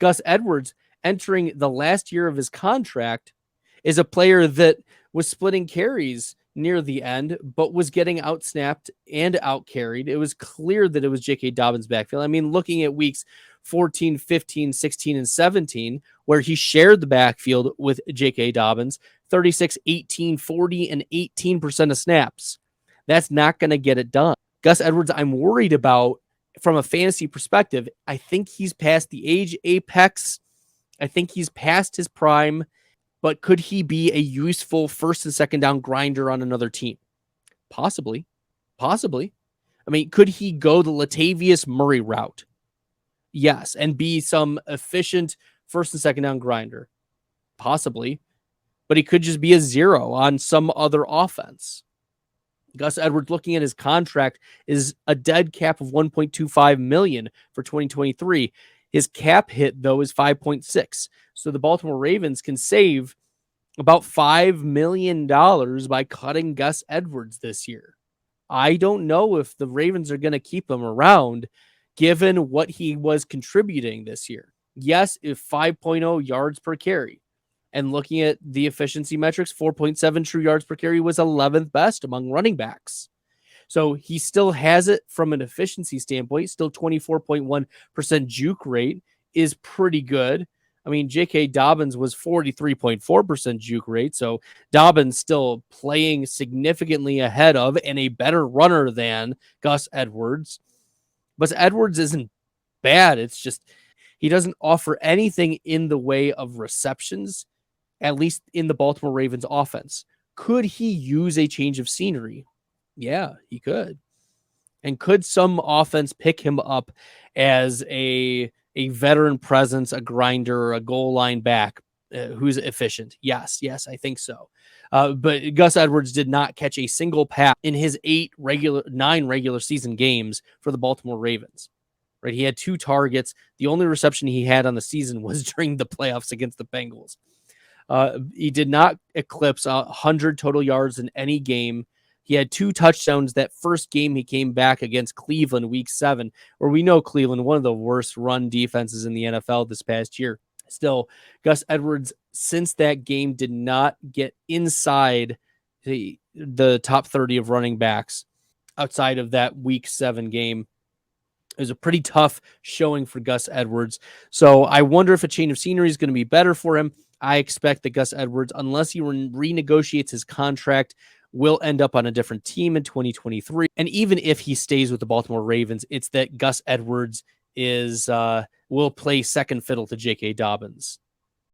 Gus Edwards, entering the last year of his contract, is a player that was splitting carries near the end, but was getting outsnapped and outcarried. It was clear that it was J.K. Dobbins' backfield. I mean, looking at weeks 14, 15, 16, and 17, where he shared the backfield with J.K. Dobbins, 36, 18, 40, and 18% of snaps. That's not going to get it done. Gus Edwards, I'm worried about from a fantasy perspective. I think he's past the age apex. I think he's past his prime. But could he be a useful first and second down grinder on another team? Possibly. Possibly. I mean, could he go the Latavius Murray route? Yes. And be some efficient first and second down grinder? Possibly. But he could just be a zero on some other offense. Gus Edwards, looking at his contract, is a dead cap of $1.25 million for 2023. His cap hit, though, is 5.6. So the Baltimore Ravens can save about $5 million by cutting Gus Edwards this year. I don't know if the Ravens are going to keep him around given what he was contributing this year. Yes, if 5.0 yards per carry. And looking at the efficiency metrics, 4.7 true yards per carry was 11th best among running backs. So he still has it from an efficiency standpoint. Still 24.1% juke rate is pretty good. I mean, J.K. Dobbins was 43.4% juke rate. So Dobbins still playing significantly ahead of and a better runner than Gus Edwards. But Edwards isn't bad. It's just he doesn't offer anything in the way of receptions, at least in the Baltimore Ravens offense. Could he use a change of scenery? Yeah, he could. And could some offense pick him up as a veteran presence, a grinder, a goal line back who's efficient? Yes, I think so. But Gus Edwards did not catch a single pass in his 9 regular season games for the Baltimore Ravens. Right? He had 2 targets. The only reception he had on the season was during the playoffs against the Bengals. He did not eclipse 100 total yards in any game. He had 2 touchdowns that first game he came back against Cleveland week 7, where we know Cleveland, one of the worst run defenses in the NFL this past year. Still, Gus Edwards, since that game, did not get inside the top 30 of running backs outside of that week 7 game. It was a pretty tough showing for Gus Edwards. So I wonder if a change of scenery is going to be better for him. I expect that Gus Edwards, unless he renegotiates his contract, will end up on a different team in 2023. And even if he stays with the Baltimore Ravens, it's that Gus Edwards will play second fiddle to J.K. Dobbins.